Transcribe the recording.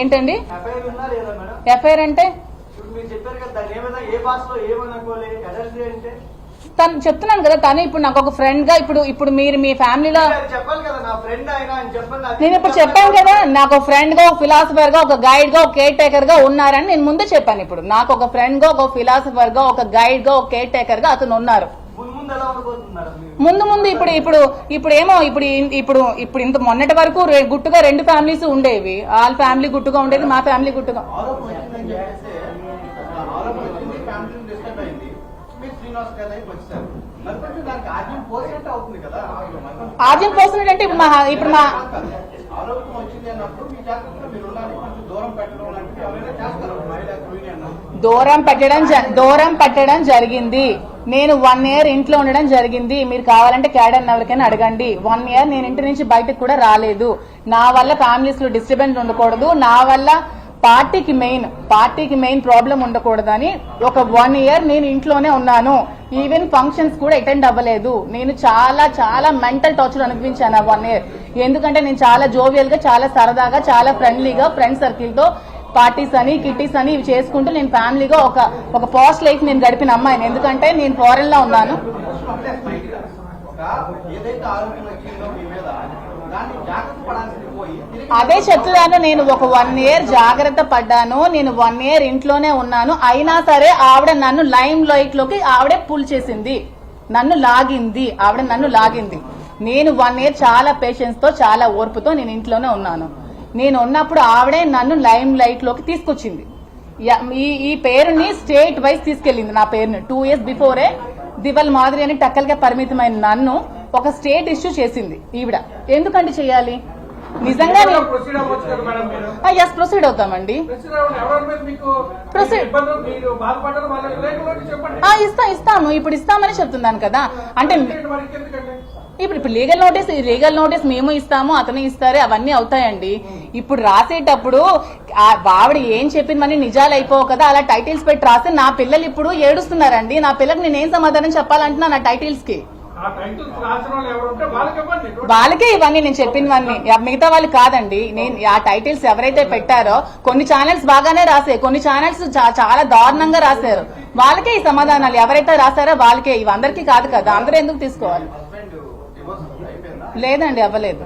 ఏంటండి ఎఫ్ఐఆర్ అంటే? తను చెప్తున్నాను కదా, తను ఇప్పుడు నాకు ఒక ఫ్రెండ్ గా ఇప్పుడు మీరు మీ ఫ్యామిలీలో నేను ఇప్పుడు చెప్పాను కదా, నాకు ఒక ఫ్రెండ్ గా, ఒక ఫిలాసఫర్ గా, ఒక గైడ్ గా, ఒక కేర్ టేకర్ గా ఉన్నారని నేను ముందే చెప్పాను. ఇప్పుడు నాకు ఒక ఫ్రెండ్ గా, ఒక ఫిలాసఫర్ గా, ఒక గైడ్ గా, ఒక కేర్ టేకర్ గా అతను ఉన్నారు. ముందు ఇప్పుడు ఏమో ఇప్పుడు ఇంత మొన్నటి వరకు గుట్టుగా 2 ఫ్యామిలీస్ ఉండేవి. వాళ్ళ ఫ్యామిలీ గుట్టుగా ఉండేది, మా ఫ్యామిలీ గుట్టుగా. ఆర్జం పోసినట్టు అంటే ఇప్పుడు మా దూరం పెట్టడం జరిగింది. నేను 1 year ఇంట్లో ఉండడం జరిగింది. మీరు కావాలంటే క్యాడర్ ఎవరికైనా అడగండి. 1 year నేను ఇంటి నుంచి బయటకు కూడా రాలేదు. నా వల్ల ఫ్యామిలీస్ లో డిస్టర్బెన్స్ ఉండకూడదు, నా వల్ల పార్టీకి మెయిన్ ప్రాబ్లం ఉండకూడదని ఒక 1 year నేను ఇంట్లోనే ఉన్నాను. ఈవెన్ ఫంక్షన్స్ కూడా అటెండ్ అవ్వలేదు. నేను చాలా చాలా మెంటల్ టార్చర్ అనిపించాను ఆ 1 year. ఎందుకంటే నేను చాలా జోవియల్ గా, చాలా సరదాగా, చాలా ఫ్రెండ్లీగా ఫ్రెండ్ సర్కిల్ తో పార్టీస్ అని, కిట్టీస్ అని ఇవి చేసుకుంటూ నేను ఫ్యామిలీగా ఒక పాస్ట్ లైఫ్ నేను గడిపిన అమ్మాయిని. ఎందుకంటే నేను ఫారెన్ లో ఉన్నాను. అదే చెప్తున్నాను, నేను ఒక 1 year జాగ్రత్త పడ్డాను. నేను 1 year ఇంట్లోనే ఉన్నాను. అయినా సరే ఆవిడ నన్ను లైమ్ లైట్ లోకి ఆవిడే పుల్ చేసింది, నన్ను లాగింది. నేను 1 year చాలా పేషెన్స్ తో, చాలా ఓర్పుతో నేను ఇంట్లోనే ఉన్నాను. నేను ఉన్నప్పుడు ఆవిడే నన్ను లైమ్ లైట్ లోకి తీసుకొచ్చింది. ఈ పేరుని స్టేట్ వైజ్ తీసుకెళ్లింది. నా పేరుని 2 years బిఫోరే దివల్ మాదిరి అని టక్కల్గా పరిమితమైన నన్ను ఒక స్టేట్ ఇష్యూ చేసింది ఈవిడ. ఎందుకంటే చెయ్యాలి? నిజంగా ప్రొసీడ్ అవుతామండి. ఇస్తాము, ఇప్పుడు ఇస్తామని చెప్తున్నాను కదా. అంటే ఇప్పుడు లీగల్ నోటీస్ మేము ఇస్తాము, అతను ఇస్తారు, అవన్నీ అవుతాయండి. ఇప్పుడు రాసేటప్పుడు ఆవిడ ఏం చెప్పిందని నిజాలు అయిపోవు కదా. అలా టైటిల్స్ పెట్టి రాస్తే నా పిల్లలు ఇప్పుడు ఏడుస్తున్నారండి. నా పిల్లలకు నేనేం సమాధానం చెప్పాలంటున్నా నా టైటిల్స్ కి? వాళ్ళకే ఇవన్నీ నేను చెప్పినవన్నీ, మిగతా వాళ్ళు కాదండి. నేను ఆ టైటిల్స్ ఎవరైతే పెట్టారో కొన్ని ఛానల్స్ బాగానే రాసాయి, కొన్ని ఛానల్స్ చాలా దారుణంగా రాశారు. వాళ్ళకే ఈ సమాధానాలు ఎవరైతే రాశారో వాళ్ళకే, ఇవి అందరికీ కాదు కదా. అందరూ ఎందుకు తీసుకోవాలి? లేదండి, అవ్వలేదు.